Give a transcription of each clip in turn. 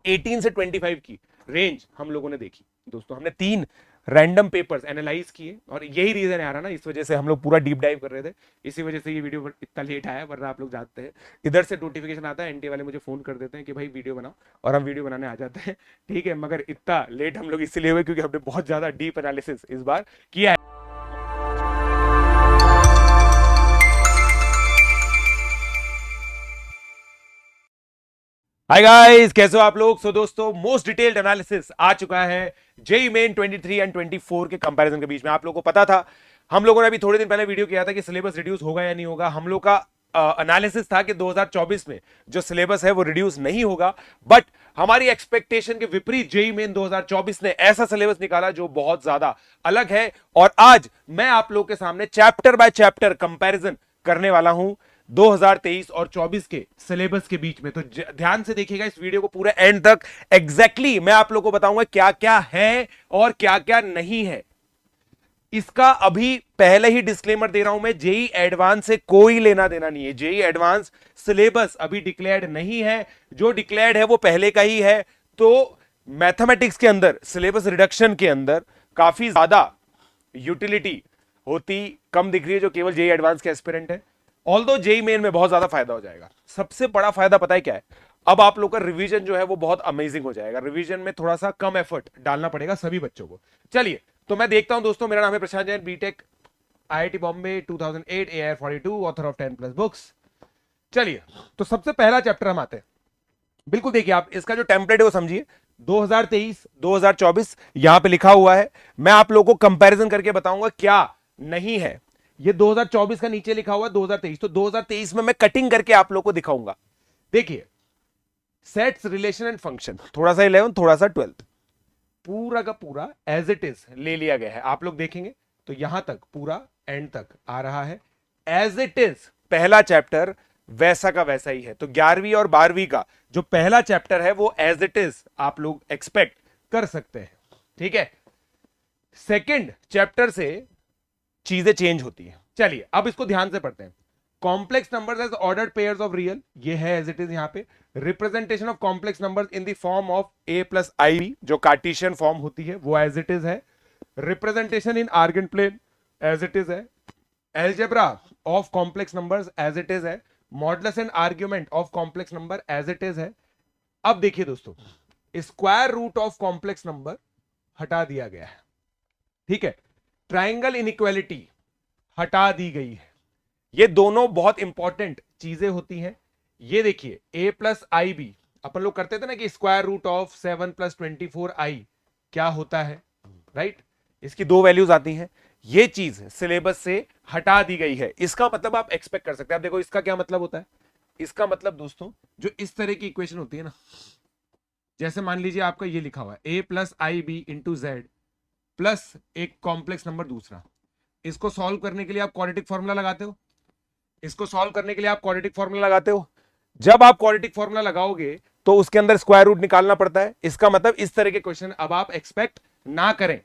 तो 18 से 25 की रेंज हम लोगों ने देखी दोस्तों। हमने 3 रैंडम पेपर्स एनालाइज किए और यही रीजन आ रहा ना, इस वजह से हम लोग पूरा डीप डाइव कर रहे थे, इसी वजह से ये वीडियो इतना लेट आया। वरना आप लोग जानते हैं इधर से नोटिफिकेशन आता है, एनटी वाले मुझे फोन कर देते हैं कि भाई वीडियो बनाओ, और हम वीडियो बनाने आ जाते हैं। ठीक है, मगर इतना लेट हम लोग इसलिए हुए क्योंकि हमने बहुत ज्यादा डीप एनालिसिस इस बार किया है। हाय गाइस, कैसे हो आप लोग? सो दोस्तों, मोस्ट डिटेल्ड एनालिसिस आ चुका है जेई मेन 23 एंड 24 के कंपैरिजन के बीच में। आप लोगों को पता था, हम लोगों ने अभी थोड़े दिन पहले वीडियो किया था कि सिलेबस रिड्यूस होगा या नहीं होगा। हम लोग का एनालिसिस था कि 2024 में जो सिलेबस है वो रिड्यूस नहीं होगा, बट हमारी एक्सपेक्टेशन के विपरीत जेई मेन 2024 ने ऐसा सिलेबस निकाला जो बहुत ज्यादा अलग है। और आज मैं आप लोग के सामने चैप्टर बाय चैप्टर कंपैरिजन करने वाला हूं 2023 और 24 के सिलेबस के बीच में। तो ध्यान से देखिएगा इस वीडियो को पूरे एंड तक। एग्जैक्टली मैं आप लोगों को बताऊंगा क्या क्या है और क्या क्या नहीं है। इसका अभी पहले ही डिस्क्लेमर दे रहा हूं मैं, जेई एडवांस से कोई लेना देना नहीं है। जेई एडवांस सिलेबस अभी डिक्लेयर्ड नहीं है, जो डिक्लेयर्ड है वो पहले का ही है। तो मैथमेटिक्स के अंदर सिलेबस रिडक्शन के अंदर काफी ज्यादा यूटिलिटी होती कम दिख रही है जो केवल जेई एडवांस के एस्पिरेंट है। ऑल्दो जेई मेन में बहुत ज्यादा फायदा हो जाएगा। सबसे बड़ा फायदा पता है क्या है? अब आप लोग का रिवीजन जो है वो बहुत अमेजिंग हो जाएगा। रिवीजन में थोड़ा सा कम एफर्ट डालना पड़ेगा सभी बच्चों को। चलिए, तो मैं देखता हूं दोस्तों। मेरा नाम है Prashant Jain, BTech IIT Bombay 2008, AR 42, author of 10+ books. चलिए, तो सबसे पहला चैप्टर हम आते हैं। बिल्कुल देखिए, आप इसका जो टेम्पलेट है वो समझिए। 2023 2024 यहां पे लिखा हुआ है। मैं आप लोगों को कंपैरिजन करके बताऊंगा क्या नहीं है। ये 2024 का नीचे लिखा हुआ है 2023, तो 2023 में मैं कटिंग करके आप लोगों को दिखाऊंगा। देखिए, सेट्स, रिलेशन एंड फंक्शन, थोड़ा सा 11, थोड़ा सा 12, पूरा का पूरा एज इट इज ले लिया गया है। आप लोग देखेंगे तो यहां तक पूरा एंड तक आ रहा है एज इट इज। पहला चैप्टर वैसा का वैसा ही है। तो 11वीं और 12वीं का जो पहला चैप्टर है वो एज इट इज आप लोग एक्सपेक्ट कर सकते हैं। ठीक है, सेकंड चैप्टर से चीजें चेंज होती है। चलिए, अब इसको ध्यान से पढ़ते हैं। Complex numbers as ordered pairs of real, ये है एज इट इज। यहां पे representation of complex numbers in the form of a plus i, जो कार्टेशियन फॉर्म होती है वो एज इट इज है। Representation in Argand plane as it is है। Algebra of complex numbers as it is है। Modulus and argument of complex number as it is है। अब देखिए दोस्तों, square root of complex number हटा दिया गया है। ठीक है, ट्राइंगल इनइक्वालिटी हटा दी गई है। ये दोनों बहुत इंपॉर्टेंट चीजें होती हैं। ये देखिए, a प्लस आई बी, अपन लोग करते थे ना कि स्क्वायर रूट ऑफ 7 + 24i क्या होता है, राइट? इसकी 2 वैल्यूज आती हैं। ये चीज सिलेबस से हटा दी गई है। इसका मतलब आप एक्सपेक्ट कर सकते हैं। आप देखो इसका क्या मतलब होता है। इसका मतलब दोस्तों, जो इस तरह की इक्वेशन होती है ना, जैसे मान लीजिए आपका ये लिखा हुआ है a plus i b into z plus एक कॉम्प्लेक्स नंबर दूसरा। इसको सॉल्व करने के लिए आप क्वाड्रेटिक फॉर्मूला लगाते हो। इसको सॉल्व करने के लिए आप क्वाड्रेटिक फॉर्मूला लगाते हो। जब आप क्वाड्रेटिक फॉर्मूला लगाओगे तो उसके अंदर स्क्वायर रूट निकालना पड़ता है। इसका मतलब इस तरह के क्वेश्चन अब आप एक्सपेक्ट ना करें।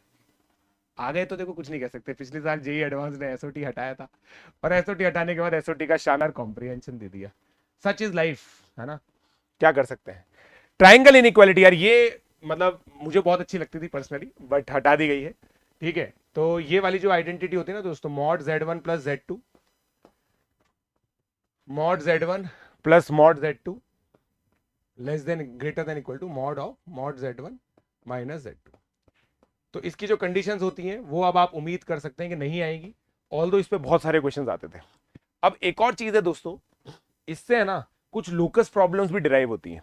आ गए तो देखो कुछ नहीं कह सकते। पिछले साल जेई एडवांस ने एसओटी हटाया था और एसओटी हटाने के बाद एसओटी का शानदार कॉम्प्रिहेंशन दे दिया। सच इज लाइफ, है ना, क्या कर सकते हैं। ट्राइंगल इनइक्वालिटी, यार ये मतलब मुझे बहुत अच्छी लगती थी पर्सनली, बट हटा दी गई है। ठीक है, तो ये वाली जो आइडेंटिटी होती है ना दोस्तों, mod z1 plus z2, mod z1 plus mod z2 less than greater than equal to mod of mod z1 minus z2। तो इसकी जो कंडीशंस होती हैं वो अब आप उम्मीद कर सकते हैं कि नहीं आएगी, ऑल्दो इस पे बहुत सारे क्वेश्चंस आते थे। अब एक और चीज है दोस्तों, इससे है ना कुछ लोकस प्रॉब्लम्स भी डिराइव होती हैं।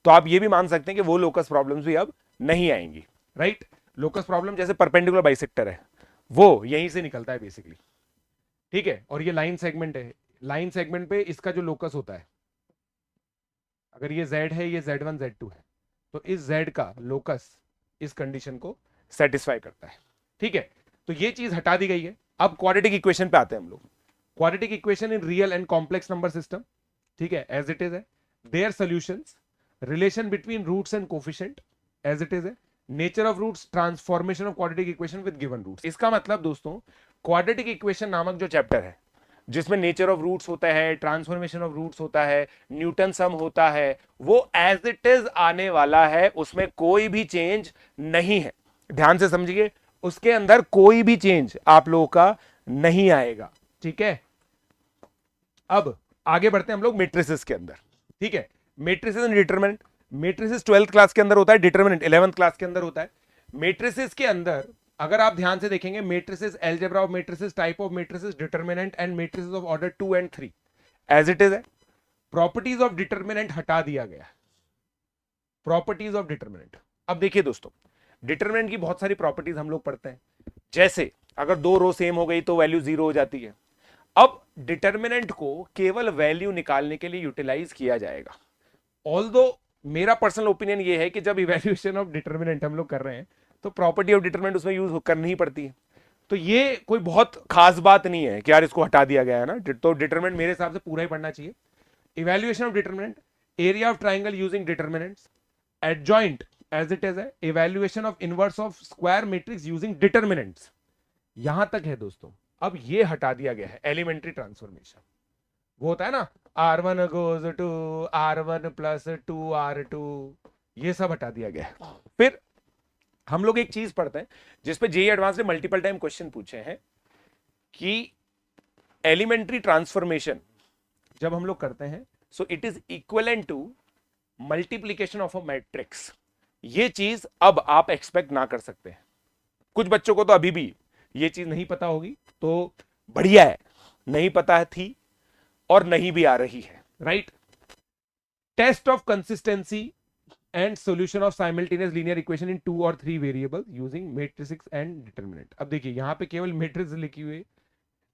तो आप ये भी मान सकते हैं कि वो लोकस प्रॉब्लम्स भी अब नहीं आएंगी, राइट? लोकस प्रॉब्लम जैसे परपेंडिकुलर बाइसेक्टर है, वो यहीं से निकलता है बेसिकली। ठीक है, और ये लाइन सेगमेंट है। लाइन सेगमेंट पे इसका जो लोकस होता है, अगर ये z है, ये z1 z2 है, तो इस z का लोकस इस कंडीशन को सेटिस्फाई करता है। ठीक है, तो ये चीज हटा दी गई है। अब क्वाड्रेटिक इक्वेशन पे आते हैं हम लोग। Quadratic equation in real and complex number system, ठीक है, एज इट इज है। Their solutions, relation between roots and coefficient as it is है। Nature of roots, transformation of quadratic equation with given roots. इसका मतलब दोस्तों, quadratic equation नामक जो chapter है जिसमें नेचर ऑफ रूट्स होता है, ट्रांसफॉर्मेशन ऑफ रूट्स होता है, न्यूटन सम होता है, वो एज इट इज आने वाला है, उसमें कोई भी चेंज नहीं है। ध्यान से समझिए, उसके अंदर कोई भी चेंज आप लोगों का नहीं आएगा, ठीक है। अब आगे बढ़ते हैं हम लोग मैट्रिसेस के अंदर, ठीक है। Matrices and determinant, matrices 12th class के अंदर होता है, डिटरमिनेंट 11th क्लास के अंदर होता है। मैट्रिसेस के अंदर अगर आप ध्यान से देखेंगे, matrices, algebra of matrices, type of matrices, determinant and matrices of order 2 and 3 as it is है। प्रॉपर्टीज ऑफ डिटरमिनेंट हटा दिया गया, प्रॉपर्टीज ऑफ डिटरमिनेंट। अब देखिए दोस्तों, डिटरमिनेंट की बहुत सारी प्रॉपर्टीज हम लोग पढ़ते हैं, जैसे अगर दो रो सेम हो गई तो वैल्यू 0 हो जाती है। अब डिटरमिनेंट को केवल वैल्यू निकालने के लिए यूटिलाइज किया जाएगा। ऑल्दो मेरा पर्सनल ओपिनियन ये है कि जब इवैल्यूएशन ऑफ डिटरमिनेंट हम लोग कर रहे हैं तो प्रॉपर्टी ऑफ डिटरमिनेंट उसमें यूज करनी ही पड़ती है। तो ये कोई बहुत खास बात नहीं है कि यार इसको हटा दिया गया है ना, तो डिटरमिनेंट मेरे हिसाब से पूरा ही पढ़ना चाहिए। Evaluation of determinant, area of triangle using determinants, adjoint as it is है, evaluation of inverse of square matrix using determinants, यहां तक है दोस्तों। अब ये हटा दिया गया है एलिमेंट्री ट्रांसफॉर्मेशन, वो होता है ना R1 goes to R1 plus 2R2, ये सब हटा दिया गया है। फिर हम लोग एक चीज पढ़ते हैं जिसपे जेईई एडवांस ने मल्टीपल टाइम क्वेश्चन पूछे हैं कि एलिमेंट्री ट्रांसफॉर्मेशन जब हम लोग करते हैं, so it is equivalent to multiplication of a matrix. ये चीज अब आप एक्सपेक्ट ना कर सकते हैं। कुछ बच्चों को तो अभी भी ये चीज नहीं पता होगी, तो बढ़िया है, नहीं पता है थी और नहीं भी आ रही है, right. Test of consistency and solution of simultaneous linear equation in 2 और 3 variable using matrix and determinant. अब देखिए यहां पे केवल मैट्रिक्स लिखी हुई है,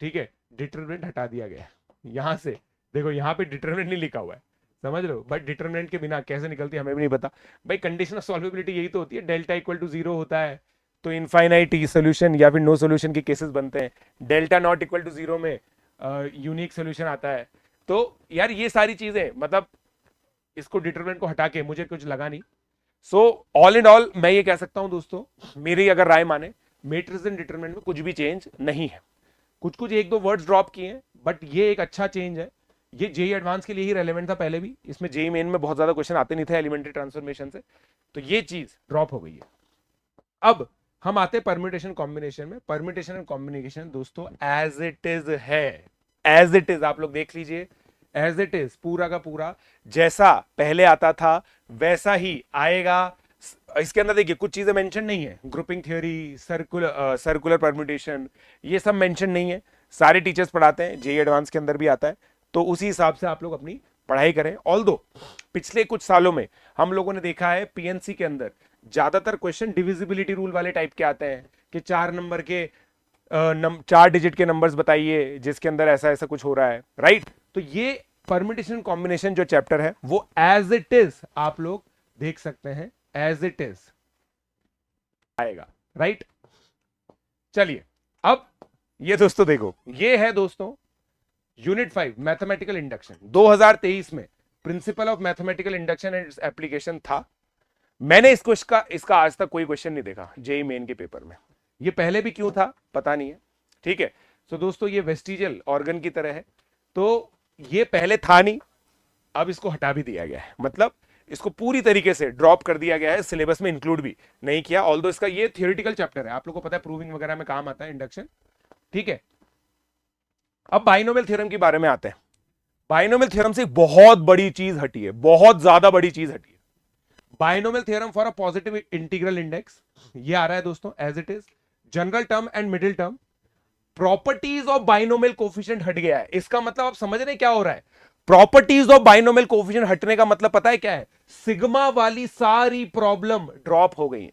ठीक है, डिटरमिनेंट हटा दिया गया है। यहां से देखो, यहां पे डिटरमिनेंट नहीं लिखा हुआ है, समझ लो, बट डिटरमिनेंट के बिना कैसे निकलती है हमें भी नहीं पता भाई। कंडीशन ऑफ सॉल्वेबिलिटी यही तो होती है, डेल्टा इक्वल टू 0 होता है तो इनफाइनाइट सोल्यूशन या फिर नो सोल्यूशन के केसेस बनते हैं। डेल्टा नॉट इक्वल टू 0 में यूनिक सोल्यूशन आता है। तो यार ये सारी चीजें, मतलब इसको डिटरमिनेंट को हटा के मुझे कुछ लगा नहीं। सो ऑल इन ऑल मैं ये कह सकता हूं दोस्तों, मेरी अगर राय माने, मैट्रिक्स एंड डिटरमिनेंट में कुछ भी चेंज नहीं है। कुछ कुछ एक दो वर्ड्स ड्रॉप किए हैं, बट ये एक अच्छा चेंज है। ये जेईई एडवांस के लिए ही रेलेवेंट था पहले भी, इसमें जेईई मेन में बहुत ज्यादा क्वेश्चन आते नहीं थे एलिमेंट्री ट्रांसफॉर्मेशन से, तो ये चीज ड्रॉप हो गई है। अब हम आते हैं परम्यूटेशन कॉम्बिनेशन में। परम्यूटेशन एंड कॉम्बिनेशन दोस्तों एज इट इज है, एज इट इज आप लोग देख लीजिए, एज इट इज पूरा का पूरा जैसा पहले आता था वैसा ही आएगा। इसके अंदर देखिए कुछ चीजें मेंशन नहीं है, ग्रुपिंग थ्योरी, सर्कुलर परम्यूटेशन, ये सब मेंशन नहीं है। सारे टीचर्स पढ़ाते हैं, जेईई एडवांस के अंदर भी आता है, तो उसी हिसाब से आप लोग अपनी पढ़ाई करें। ऑल्दो पिछले कुछ सालों में हम लोगों ने देखा है पीएनसी के अंदर ज्यादातर क्वेश्चन डिविजिबिलिटी रूल वाले टाइप के आते हैं कि 4 नंबर के 4 डिजिट के नंबर्स बताइए जिसके अंदर ऐसा ऐसा कुछ हो रहा है, राइट। तो ये परम्यूटेशन कॉम्बिनेशन जो चैप्टर है वो एज इट इज आप लोग देख सकते हैं, एज इट इज आएगा, राइट। चलिए अब ये दोस्तों देखो, ये है दोस्तों यूनिट 5 मैथमेटिकल इंडक्शन 2023 में principle of mathematical induction and its application था। मैंने इसका आज तक कोई क्वेश्चन नहीं देखा जेईई मेन के पेपर में। ये पहले भी क्यों था पता नहीं है, ठीक है। तो दोस्तों ये वेस्टिजियल ऑर्गन की तरह है, तो ये पहले था नहीं, अब इसको हटा भी दिया गया है, मतलब इसको पूरी तरीके से ड्रॉप कर दिया गया है, सिलेबस में इंक्लूड भी नहीं किया। ऑल्दो इसका ये थियोरेटिकल चैप्टर है, आप लोगों को पता है प्रूविंग वगैरह में काम आता है इंडक्शन, ठीक है। अब बाइनोमियल थ्योरम के बारे में आते हैं। बाइनोमियल थ्योरम से बहुत बड़ी चीज हटी है, बहुत ज्यादा बड़ी चीज हटी है। Binomial theorem for a positive integral index, ये आ रहा है दोस्तों as it is. General term and middle term, properties of binomial coefficient हट गया है। इसका मतलब आप समझ रहे क्या हो रहा है, प्रॉपर्टीज ऑफ बाइनोमियल कोफिशिएंट हटने का मतलब पता है क्या है, सिग्मा वाली सारी प्रॉब्लम ड्रॉप हो गई है।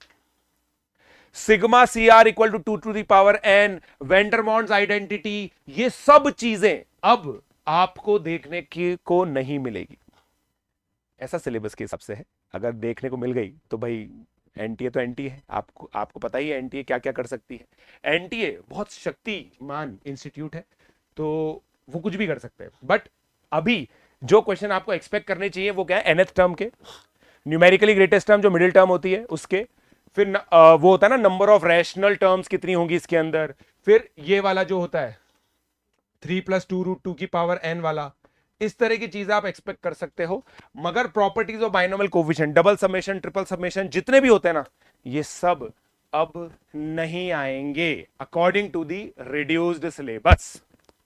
Sigma C R equal to 2 to the power n, Vandermonde's identity, ये सब चीजें अब आपको देखने की को नहीं मिलेगी। ऐसा सिलेबस के हिसाब से है, अगर देखने को मिल गई तो भाई एनटीए तो एनटीए है, आपको पता ही है एनटीए क्या क्या कर सकती है। एनटीए बहुत शक्तिमान इंस्टीट्यूट है, तो वो कुछ भी कर सकते हैं। बट अभी जो क्वेश्चन आपको एक्सपेक्ट करने चाहिए वो क्या है, nth टर्म के, न्यूमेरिकली ग्रेटेस्ट टर्म जो मिडिल टर्म होती है उसके, फिर वो होता है ना नंबर ऑफ रैशनल टर्म्स कितनी होंगी इसके अंदर, फिर ये वाला जो होता है 3+2√2 की पावर n वाला, इस तरह की चीजें आप एक्सपेक्ट कर सकते हो। मगर properties of binomial coefficient, double summation, triple summation, जितने भी होते हैं ना, ये सब अब नहीं आएंगे according to the reduced syllabus.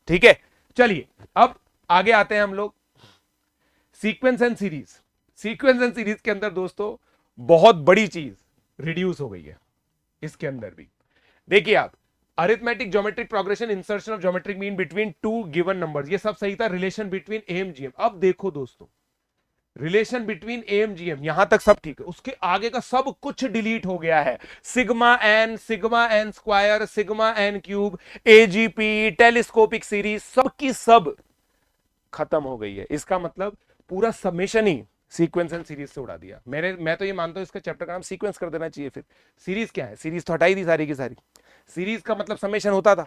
ठीक है, चलिए अब आगे आते हैं हम लोग sequence and series. Sequence and series के अंदर दोस्तों बहुत बड़ी चीज रिड्यूस हो गई है इसके अंदर भी। देखिए आप, arithmetic geometric progression, insertion of geometric mean between two given numbers, ये सब सही था। रिलेशन बिटवीन एएमजीएम, अब देखो दोस्तों, रिलेशन बिटवीन एएमजीएम यहां तक सब ठीक है, उसके आगे का सब कुछ डिलीट हो गया है। Sigma n square, sigma n cube, AGP, telescopic series, सब की सब खत्म हो गई है। इसका मतलब पूरा summation he sequence and series से उड़ा दिया। मैं तो ये मानता हूं इसका चैप्टर का नाम सीक्वेंस कर देना चाहिए। फिर सीरीज क्या है? सीरीज तो हटाई दी सारी की सारी। सीरीज का मतलब समेशन होता था,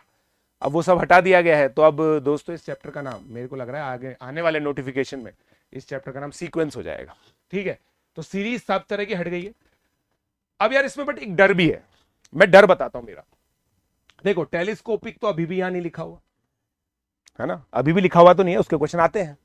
अब वो सब हटा दिया गया है। तो अब दोस्तों इस चैप्टर का नाम, मेरे को लग रहा है आगे आने वाले नोटिफिकेशन में इस चैप्टर का नाम सीक्वेंस हो जाएगा। ठीक है, तो सीरीज सब तरह की हट गई है। अब यार इसमें बट एक डर भी है, मैं डर बताता हूं मेरा। देखो टेलीस्कोपिक तो अभी भी यहां नहीं लिखा हुआ है ना, अभी भी लिखा हुआ तो नहीं है, उसके क्वेश्चन आते हैं,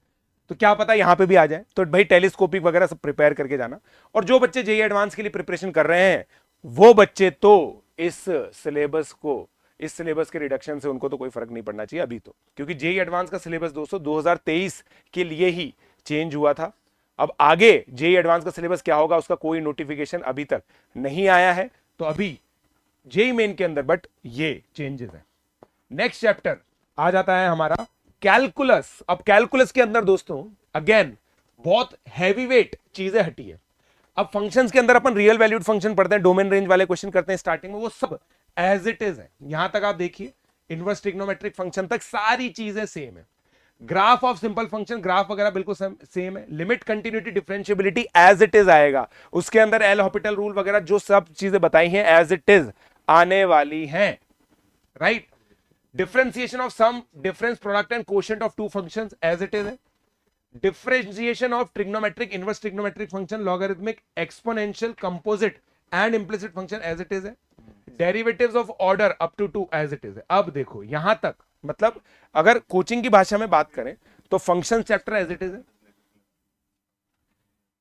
तो क्या पता यहां पे भी आ जाए। तो भाई टेलीस्कोपिक वगैरह सब प्रिपेयर करके जाना। और जो बच्चे जेईई एडवांस के लिए प्रिपरेशन कर रहे हैं, वो बच्चे तो इस सिलेबस को, इस सिलेबस के रिडक्शन से उनको तो कोई फर्क नहीं पड़ना चाहिए अभी तो, क्योंकि जेईई एडवांस का सिलेबस दोस्तों 2023 के लिए ही चेंज हुआ था। अब आगे जेईई एडवांस का सिलेबस क्या होगा उसका कोई नोटिफिकेशन अभी तक नहीं आया है, तो अभी जेईई मेन के अंदर बट ये चेंजेस है। नेक्स्ट चैप्टर आ जाता है हमारा कैलकुलस। अब कैलकुलस के अंदर दोस्तों अगेन बहुत हैवी वेट चीजें हटी है। अब फंक्शंस के अंदर अपन रियल वैल्यूड फंक्शन पढ़ते हैं, डोमेन रेंज वाले क्वेश्चन करते हैं स्टार्टिंग में, वो सब एज इट इज है। यहां तक आप देखिए, इनवर्स ट्रिग्नोमेट्रिक फंक्शन तक सारी चीजें सेम है। Graph of simple function, graph वगैरह बिल्कुल सेम है। Limit, continuity, differentiability as it is आएगा। उसके अंदर एल हॉपिटल रूल वगैरह जो सब चीजें बताई हैं एज इट इज आने वाली हैं, right. Differentiation of sum, difference, product and quotient of two functions as it is है। Differentiation of trigonometric, inverse trigonometric function, logarithmic, exponential, composite and implicit function as it is है। Derivatives of order up to 2 as it is है। अब देखो यहां तक, मतलब अगर coaching की भाषा में बात करें तो function chapter as it is है,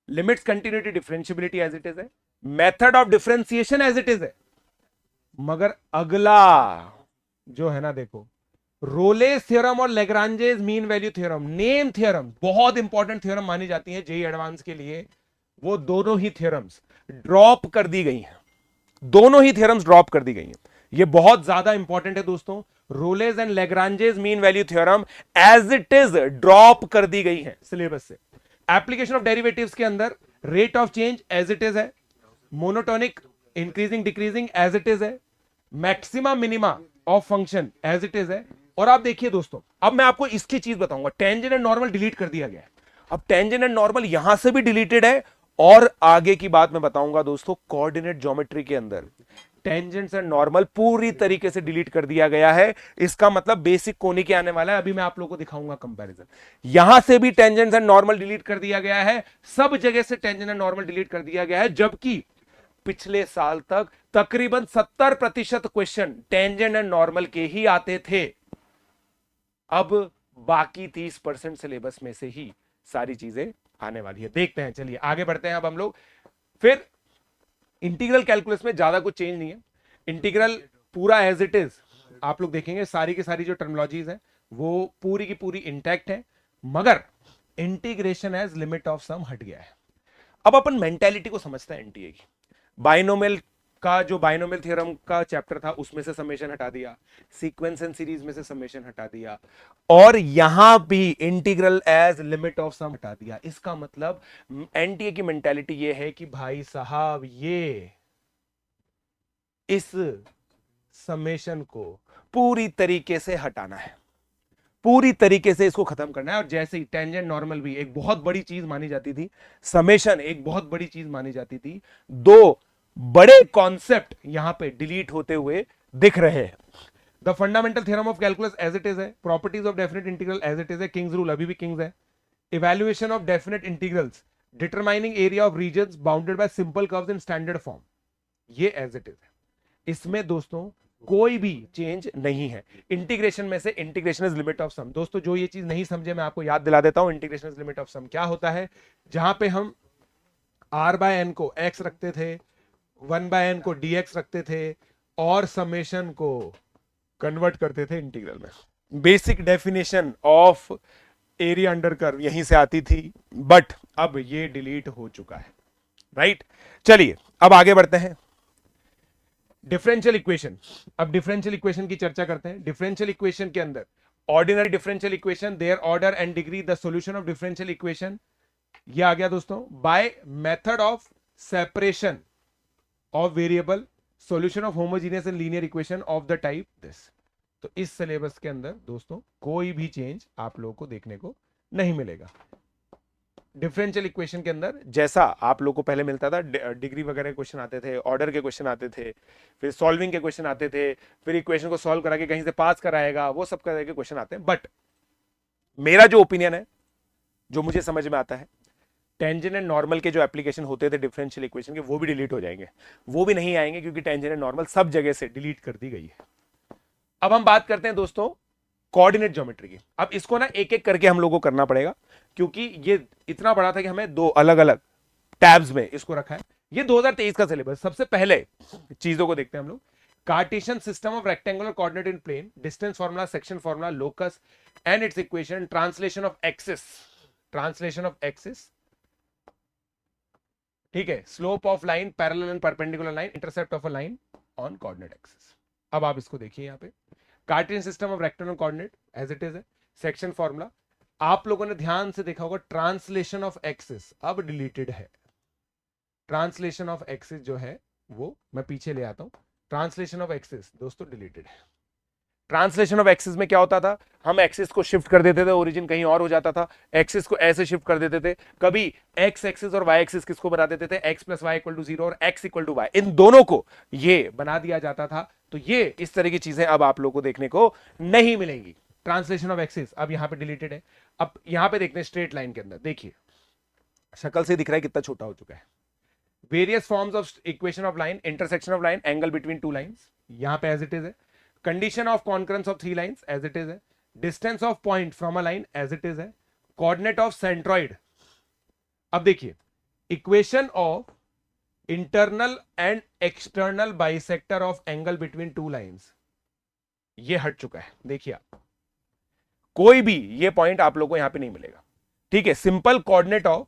limits, continuity, differentiability as it is है, method of differentiation as it is है। मगर अगला जो है ना, देखो रोलेस थ्योरम और Lagrange's mean value theorem, name theorem बहुत इंपॉर्टेंट थ्योरम मानी जाती है जेईई एडवांस के लिए, वो दोनों ही थ्योरम्स ड्रॉप कर दी गई हैं। दोनों ही थ्योरम्स ड्रॉप कर दी गई हैं। ये बहुत ज्यादा इंपॉर्टेंट है दोस्तों। Rolle's and Lagrange's mean value theorem as it is drop कर दी गई है सिलेबस से। एप्लीकेशन ऑफ डेरिवेटिव्स के अंदर rate of change as it is है, monotonic, increasing, decreasing as it is है, maxima minima of function as it is है। और आप देखिए दोस्तों, अब मैं आपको इसकी चीज बताऊंगा, टेंजेंट एंड नॉर्मल डिलीट कर दिया गया है। अब टेंजेंट एंड नॉर्मल यहां से भी डिलीटेड है, और आगे की बात मैं बताऊंगा दोस्तों, कोऑर्डिनेट ज्योमेट्री के अंदर टेंजेंट्स एंड नॉर्मल पूरी तरीके से डिलीट कर दिया गया है। इसका मतलब बेसिक कोनिक आने वाला है, अभी मैं आप लोगों को दिखाऊंगा कंपैरिजन। यहां से भी टेंजेंट्स एंड नॉर्मल डिलीट कर दिया गया है, सब जगह से टेंजेंट एंड नॉर्मल डिलीट कर दिया गया है। जबकि पिछले साल तक तकरीबन 70% क्वेश्चन टेंजेंट एंड नॉर्मल के ही आते थे। अब बाकी 30% सिलेबस में से ही सारी चीजें आने वाली है। देखते हैं, चलिए आगे बढ़ते हैं। अब हम लोग फिर इंटीग्रल कैलकुलस में ज्यादा कुछ चेंज नहीं है, इंटीग्रल पूरा एज इट इज आप लोग देखेंगे, सारी की सारी जो टर्मिनोलॉजीज है वो पूरी की पूरी इंटैक्ट है, मगर integration age limit of some हट गया है। अब अपन मेंटालिटी को समझते हैं एनटीए की। बाइनोमियल का जो बाइनोमियल थ्योरम का चैप्टर था उसमें से समेशन हटा दिया, सीक्वेंस एंड सीरीज में से समेशन हटा दिया, और यहां भी integral age limit of some हटा दिया। इसका मतलब एनटीए की मेंटालिटी ये है कि भाई साहब ये इस समेशन को पूरी तरीके से हटाना है, पूरी तरीके से इसको खत्म करना है। और जैसे ही टेंजेंट नॉर्मल भी एक बहुत बड़ी चीज मानी जाती थी, समेशन एक बहुत बड़ी चीज मानी जाती थी, दो बड़े कॉन्सेप्ट यहां पे डिलीट होते हुए दिख रहे हैं। The fundamental theorem of calculus as it is है, properties of definite integral as it is है, किंग्स रूल अभी भी किंग्स है, evaluation of definite integrals, determining area of regions bounded by simple curves in standard form, ये as it is है। इसमें दोस्तों कोई भी चेंज नहीं है। इंटीग्रेशन में से integration is limit of some. दोस्तों जो ये चीज नहीं समझे मैं आपको याद दिला देता हूं, integration is limit of some क्या होता है। जहां पे हम r बाय एन को x रखते थे, 1 बाय एन को dx रखते थे और समेशन को कन्वर्ट करते थे इंटीग्रल में। Basic definition of area under curve यहीं से आती थी, बट अब ये डिलीट हो चुका है, राइट। चलिए अब आगे बढ़ते हैं। डिफरेंशियल इक्वेशन, अब डिफरेंशियल इक्वेशन की चर्चा करते हैं। डिफरेंशियल इक्वेशन के अंदर ordinary differential equation, there order and degree, the solution of differential equation, ये आ गया दोस्तों। By method of separation of variable, solution of homogeneous and linear equation of the type this. तो इस सिलेबस के अंदर दोस्तों कोई भी चेंज आप लोगों को देखने को नहीं मिलेगा। डिफरेंशियल इक्वेशन के अंदर जैसा आप लोग को पहले मिलता था, डिग्री वगैरह के क्वेश्चन आते थे, ऑर्डर के क्वेश्चन आते थे, फिर सॉल्विंग के क्वेश्चन आते थे, फिर इक्वेशन को सॉल्व करा के कहीं से पास कराएगा, वो सब तरह के क्वेश्चन आते हैं। बट मेरा जो ओपिनियन है, जो मुझे समझ में आता है, टेंजेंट एंड नॉर्मल के जो एप्लीकेशन होते थे डिफरेंशियल इक्वेशन के, वो भी डिलीट हो जाएंगे, वो भी नहीं आएंगे, क्योंकि टेंजेंट एंड नॉर्मल सब जगह से डिलीट कर दी गई है। अब हम बात करते हैं दोस्तों कोऑर्डिनेट ज्योमेट्री की। अब इसको ना एक एक करके हम लोगों को करना पड़ेगा, क्योंकि ये इतना बड़ा था कि हमें दो अलग अलग टैब्स में इसको रखा है। ये 2023 का सिलेबस। सबसे पहले चीजों को देखते हैं हम लोग। Cartesian system of rectangular coordinate in plane, distance formula, section formula, locus and its equation, translation of axis, translation of axis, ठीक है, slope of line, parallel and perpendicular line, intercept of a line on coordinate axis. अब आप इसको देखिए, यहां पे Cartesian system of rectangular coordinate as it is है, section formula. आप लोगों ने ध्यान से देखा होगा ट्रांसलेशन ऑफ एक्सिस अब डिलीटेड है। ट्रांसलेशन ऑफ एक्सिस जो है वो मैं पीछे ले आता हूं। ट्रांसलेशन ऑफ एक्सिस दोस्तों डिलीटेड है। ट्रांसलेशन ऑफ एक्सिस में क्या होता था, हम एक्सिस को शिफ्ट कर देते थे, ओरिजिन कहीं और हो जाता था, एक्सिस को ऐसे शिफ्ट कर देते थे। कभी एक्स एक्सिस और वाई एक्सिस किसको बना देते थे, x plus y equal to 0 और एक्स इक्वल टू वाई, इन दोनों को ये बना दिया जाता था। तो ये इस तरह की चीजें अब आप लोगों को देखने को नहीं मिलेंगी। ट्रांसलेशन ऑफ एक्सिस अब यहां पे डिलीटेड है। अब यहां पे देखते हैं स्ट्रेट लाइन के अंदर, देखिए शक्ल से दिख रहा है कितना छोटा हो चुका है। Various forms of equation of line, intersection of line, angle between two lines, यहां पे एज इट इज है। Condition of concurrence of three lines as it is है। Distance of point from a line as it is है। Coordinate of centroid. अब देखिए equation of internal and external bisector of angle between two lines, ये हट चुका है। देखिए आप कोई भी ये पॉइंट आप लोगों को यहां पे नहीं मिलेगा, ठीक है। सिंपल कोऑर्डिनेट ऑफ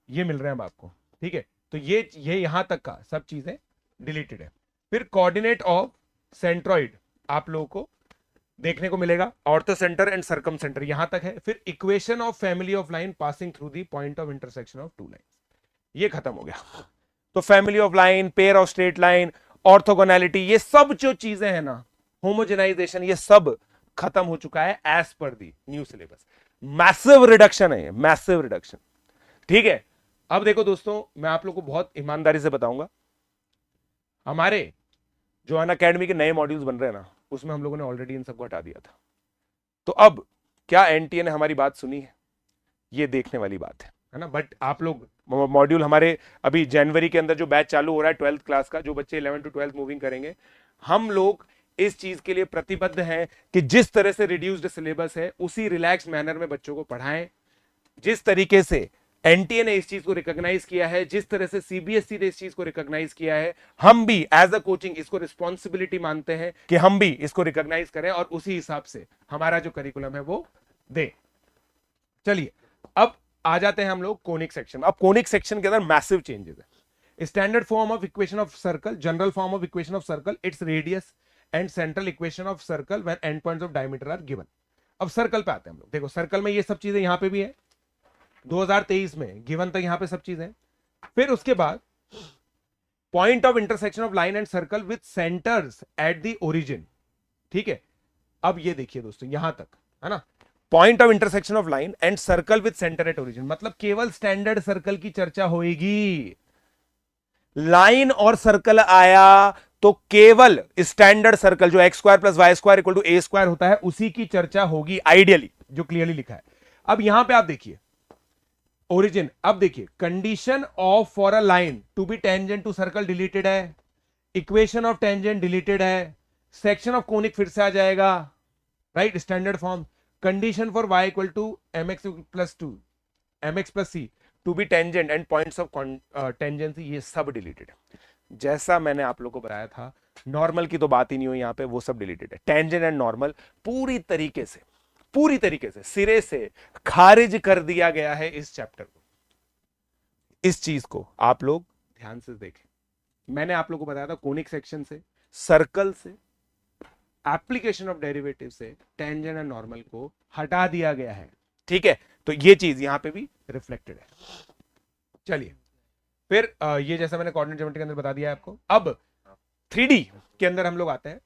ये मिल रहे हैं आपको, ठीक है। तो ये यहां तक का सब चीजें डिलीटेड है। फिर कोऑर्डिनेट ऑफ सेंट्रॉइड आप लोगों को देखने को मिलेगा, ortho centre and circum centre यहां तक है। फिर equation of family of line passing through the point of intersection of to lines, ये खत्म हो गया। तो family of line, pair of straight line, orthogonality, ये सब जो चीजें हैं ना, होमोजेनाइजेशन, ये सब खत्म हो चुका है as per the new syllabus. Massive reduction है, मैसिव रिडक्शन, ठीक है। अब देखो दोस्तों, मैं आप लोग को बहुत ईमानदारी से बताऊंगा, हमारे जो अनअकैडमी के नए मॉड्यूल्स बन रहे हैं ना, उसमें हम लोगों ने ऑलरेडी इन सबको हटा दिया था। तो अब क्या एनटीए ने हमारी बात सुनी है, ये देखने वाली बात है ना। बट आप लोग मॉड्यूल हमारे अभी जनवरी के अंदर जो बैच चालू हो रहा है 12th क्लास का, जो बच्चे 11 to 12 मूविंग करेंगे, हम लोग इस चीज के लिए प्रतिबद्ध हैं कि जिस तरह से रिड्यूस्ड सिलेबस है उसी रिलैक्स मैनर में बच्चों को पढ़ाएं। जिस तरीके से एनटीए ने इस चीज को रिकॉग्नाइज किया है, जिस तरह से सीबीएसई ने इस चीज को रिकॉग्नाइज किया है, हम भी एज अ कोचिंग इसको रिस्पॉन्सिबिलिटी मानते हैं कि हम भी इसको रिकॉग्नाइज करें और उसी हिसाब से हमारा जो करिकुलम है वो दे। चलिए अब आ जाते हैं हम लोग कोनिक सेक्शन। अब कोनिक सेक्शन के अंदर मैसिव चेंजेस है। Standard form of equation of circle, general form of equation of circle, its radius and central equation of circle when end points of diameter are given. अब circle पे आते हैं हम लोग। देखो सर्कल में ये सब चीजें यहां पे भी है, 2023 में गिवन तक यहां पे सब चीजें। फिर उसके बाद point of intersection of line and circle with centres at the origin, ठीक है। अब ये देखिए दोस्तों यहां तक है ना, point of intersection of line and circle with centre at origin, मतलब केवल स्टैंडर्ड सर्कल की चर्चा होगी। लाइन और सर्कल आया तो केवल स्टैंडर्ड सर्कल जो x square plus y square equal to a square होता है उसी की चर्चा होगी आइडियली, जो क्लियरली लिखा है। अब यहां पे आप देखिए ओरिजिन। अब देखिए condition of for a line to be tangent to circle deleted है, इक्वेशन ऑफ टेंजेंट डिलीटेड है, सेक्शन ऑफ कोनिक फिर से आ जाएगा, right, standard form, condition for y equal to mx plus 2 mx plus c to be tangent and points of tangency, ये सब deleted है। जैसा मैंने आप लोगों को बताया था, नॉर्मल की तो बात ही नहीं हुई यहां पे, वो सब डिलीटेड है। टेंजेंट एंड नॉर्मल पूरी तरीके से सिरे से खारिज कर दिया गया है इस चैप्टर को। इस चीज को आप लोग ध्यान से देखें। मैंने आप लोगों को बताया था कोनिक सेक्शन से, सर्कल से, एप्लीकेशन ऑफ डेरिवेटिव से टेंजेंट एंड नॉर्मल को हटा दिया गया है, ठीक है। तो ये चीज यहां पे भी रिफ्लेक्टेड है। चलिए फिर ये जैसा मैंने कोऑर्डिनेट ज्योमेट्री के अंदर बता दिया है आपको। अब 3D के अंदर हम लोग आते हैं।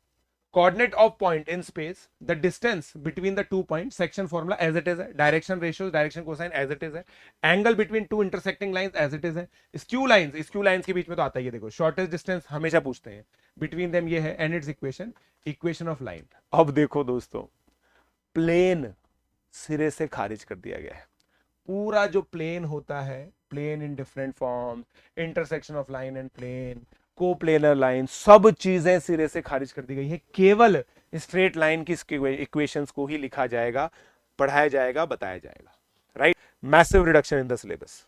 Coordinate of point in space, the distance between the two point, section formula as it is है, direction ratio, direction cosine as it is है, angle between two intersecting lines as it is है, skew lines के बीच में तो आता ही है, देखो शॉर्टेस्ट डिस्टेंस हमेशा पूछते हैं, बिटवीन देम ये है, and its equation of line. अब देखो दोस्तों, प्लेन सिरे से खारिज कर दिया गया है। पूरा जो प्लेन होता है, plane in different form, intersection of line and plane, coplanar line, सब चीजें सिरे से खारिज कर दी गई है। केवल स्ट्रेट लाइन की इक्वेशंस को ही लिखा जाएगा, पढ़ाया जाएगा, बताया जाएगा, right. Massive reduction in the syllabus,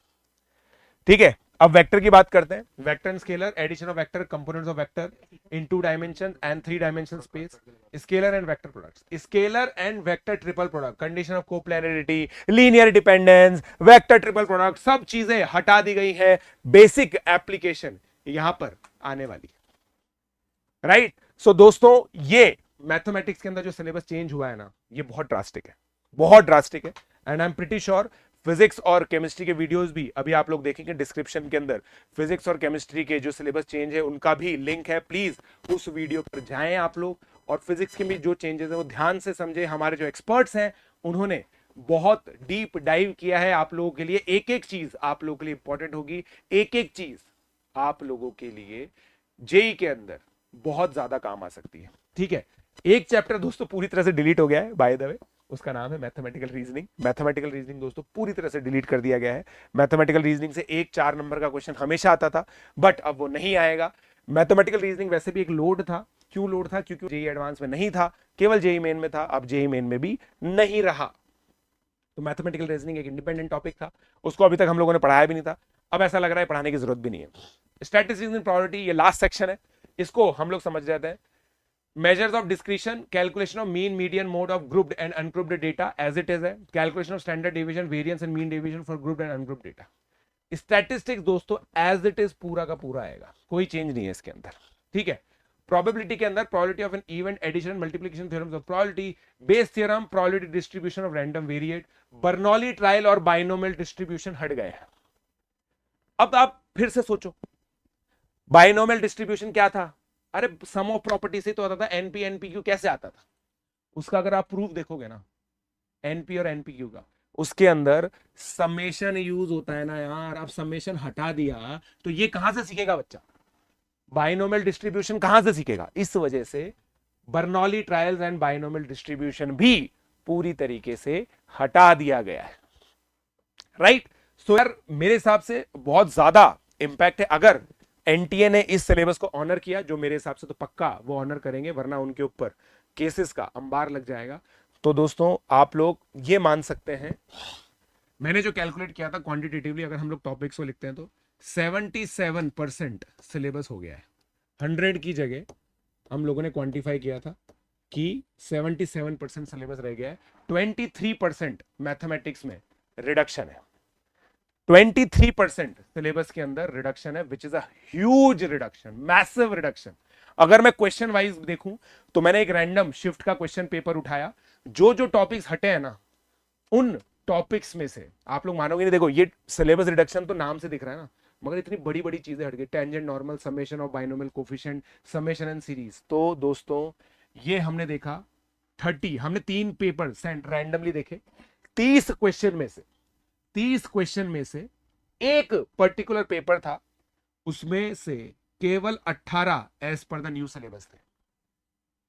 ठीक है। अब वेक्टर की बात करते हैं। Vector and scalar, addition of vector, components of vector in 2 dimension and 3 dimension space, scalar and vector products, scalar and vector triple product, condition of coplanarity, linear dependence, vector triple product, सब चीजें हटा दी गई है। Basic application यहां पर आने वाली, right. सो दोस्तों, ये मैथमेटिक्स के अंदर जो सिलेबस चेंज हुआ है ना, ये बहुत ड्रास्टिक है, बहुत ड्रास्टिक है। And I am pretty sure physics और केमिस्ट्री के वीडियोस भी अभी आप लोग देखेंगे डिस्क्रिप्शन के अंदर, फिजिक्स और केमिस्ट्री के जो सिलेबस चेंज है उनका भी लिंक है। प्लीज उस वीडियो पर जाएं आप लोग, और फिजिक्स के भी जो चेंजेस है वो ध्यान से समझे। हमारे जो एक्सपर्ट्स हैं उन्होंने बहुत डीप डाइव किया है आप लोगों के लिए। एक एक चीज आप लोगों के लिए इंपॉर्टेंट होगी, एक एक चीज आप लोगों के लिए जेई के अंदर बहुत ज्यादा काम आ सकती है, ठीक है। एक चैप्टर दोस्तों पूरी तरह से डिलीट हो गया है, बाय द वे, उसका नाम है मैथमेटिकल रीजनिंग। मैथमेटिकल रीजनिंग दोस्तों पूरी तरह से डिलीट कर दिया गया है। मैथमेटिकल रीजनिंग से एक 4 नंबर का क्वेश्चन हमेशा आता था, बट अब वो नहीं आएगा। मैथमेटिकल रीजनिंग वैसे भी एक लोड था। क्यों लोड था? क्योंकि जेई एडवांस में नहीं था, केवल जेई मेन में था। अब जेई मेन में भी नहीं रहा, तो मैथमेटिकल रीजनिंग एक इंडिपेंडेंट टॉपिक था, उसको अभी तक हम लोगों ने पढ़ाया भी नहीं था। अब ऐसा लग रहा है पढ़ाने की जरूरत भी नहीं है। स्टैटिस्टिक्स एंड प्रोबेबिलिटी, ये लास्ट सेक्शन है, इसको हम लोग समझ जाते हैं। Measures of discretion, calculation of mean, median, mode of grouped and ungrouped data as it is है, calculation of standard deviation, variance and mean deviation for grouped and ungrouped data. Statistics दोस्तों as it is पूरा का पूरा आएगा, कोई change नहीं है इसके अंदर, ठीक है। प्रोबेबिलिटी के अंदर probability of an event, addition, multiplication theorems of probability, Bayes theorem, probability distribution of random variate, Bernoulli trial और बाइनोमियल डिस्ट्रीब्यूशन हट गए हैं। अब आप फिर से सोचो, बाइनोमियल डिस्ट्रीब्यूशन क्या था? अरे सम ऑफ प्रॉपर्टी से तो आता था, एनपी एनपीक्यू कैसे आता था? उसका अगर आप प्रूफ देखोगे ना, एनपी और एनपीक्यू का, उसके अंदर समेशन यूज होता है ना यार। अब समेशन हटा दिया तो ये कहां से सीखेगा बच्चा? बाइनोमियल डिस्ट्रीब्यूशन कहां से सीखेगा? इस वजह से Bernoulli trials and binomial distribution भी पूरी तरीके से हटा दिया गया है, राइट। सो यार मेरे हिसाब से बहुत ज्यादा इंपैक्ट है। अगर एनटीए ने इस सिलेबस को ऑनर किया, जो मेरे हिसाब से तो पक्का वो ऑनर करेंगे, वरना उनके ऊपर केसेस का अंबार लग जाएगा। तो दोस्तों आप लोग ये मान सकते हैं, मैंने जो कैलकुलेट किया था क्वांटिटेटिवली, अगर हम लोग टॉपिक्स को लिखते हैं तो 77% सिलेबस हो गया है। 100 की जगह हम लोगों ने क्वांटिफाई किया था कि 77% सिलेबस रह गया है। 23% मैथमेटिक्स में रिडक्शन है, 23% सिलेबस के अंदर रिडक्शन है, which is a huge reduction, massive reduction. अगर मैं क्वेश्चन वाइज देखूं तो मैंने एक रैंडम शिफ्ट का क्वेश्चन पेपर उठाया, जो जो टॉपिक्स हटे हैं ना, उन टॉपिक्स में से आप लोग मानोगे नहीं, देखो ये सिलेबस रिडक्शन तो नाम से दिख रहा है ना, मगर इतनी बड़ी बड़ी चीजें हट गई। Tangent, normal, summation of binomial coefficient, summation and series. तो दोस्तों ये हमने देखा 30, हमने 3 पेपर रैंडमली देखे। 30 क्वेश्चन में से एक पर्टिकुलर पेपर था, उसमें से केवल 18 as per the new syllabus थे।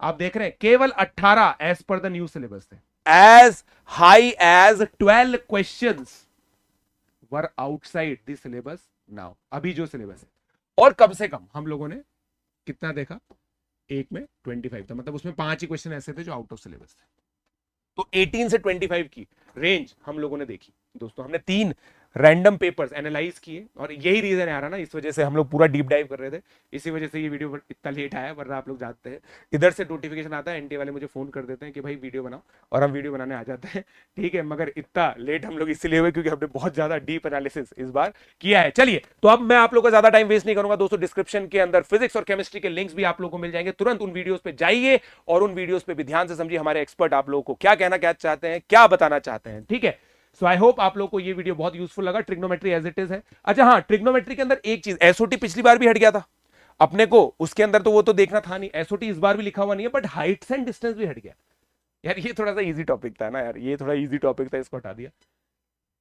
आप देख रहे हैं, केवल 18 as per the new syllabus थे। As high as 12 questions were outside the syllabus now, अभी जो सिलेबस है। और कम से कम हम लोगों ने कितना देखा? एक में 25 था, मतलब उसमें 5 ही क्वेश्चन ऐसे थे जो आउट ऑफ सिलेबस थे। तो 18 से 25 की रेंज हम लोगों ने देखी दोस्तों। हमने 3 रैंडम पेपर्स एनालाइज किए और यही रीजन आ रहा ना, इस वजह से हम लोग पूरा डीप डाइव कर रहे थे, इसी वजह से ये वीडियो इतना लेट आया। वरना आप लोग जानते हैं इधर से नोटिफिकेशन आता है, एनटी वाले मुझे फोन कर देते हैं कि भाई वीडियो बनाओ, और हम वीडियो बनाने आ जाते हैं, ठीक है। मगर इतना लेट हम लोग इसलिए हुए क्योंकि हमने बहुत ज्यादा डीप एनालिसिस इस बार किया है। चलिए, तो अब मैं आप लोग का ज्यादा टाइम वेस्ट नहीं करूंगा दोस्तों। डिस्क्रिप्शन के अंदर फिजिक्स और केमिस्ट्री के लिंक्स भी आप लोग को मिल जाएंगे, तुरंत उन वीडियोस पे जाइए और उन वीडियोस पे भी ध्यान से समझिए हमारे एक्सपर्ट आप लोगों को क्या कहना क्या चाहते हैं, क्या बताना चाहते हैं, ठीक है। सो आई होप आप लोग को ये वीडियो बहुत यूजफुल लगा। ट्रिग्नोमेट्री एज इट इज है। अच्छा हाँ, ट्रिग्नोमेट्री के अंदर एक चीज, एसओटी पिछली बार भी हट गया था अपने को, उसके अंदर तो वो तो देखना था नहीं, एसओटी इस बार भी लिखा हुआ नहीं है, बट हाइट्स एंड डिस्टेंस भी हट गया यार। ये थोड़ा सा इजी टॉपिक था ना यार, ये थोड़ा इजी टॉपिक था, इसको हटा दिया।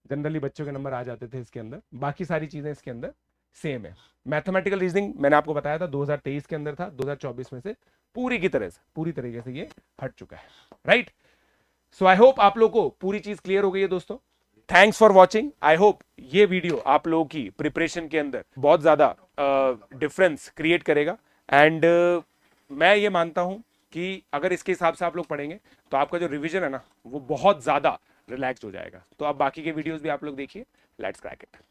जनरली बच्चों के नंबर आ जाते थे इसके अंदर, बाकी सारी चीजें इसके अंदर सेम है। मैथमेटिकल रीजनिंग मैंने आपको बताया था 2023 के अंदर था, 2024 में से पूरी की तरह से, पूरी तरीके से ये हट चुका है, राइट। सो आई होप आप लोग को पूरी चीज क्लियर हो गई है दोस्तों। Thanks for watching. I hope ये वीडियो आप लोगों की प्रिपरेशन के अंदर बहुत ज्यादा डिफरेंस क्रिएट करेगा। एंड मैं ये मानता हूं कि अगर इसके हिसाब से आप लोग पढ़ेंगे तो आपका जो रिवीजन है ना वो बहुत ज्यादा रिलैक्स हो जाएगा। तो आप बाकी के वीडियोस भी आप लोग देखिए। Let's crack it.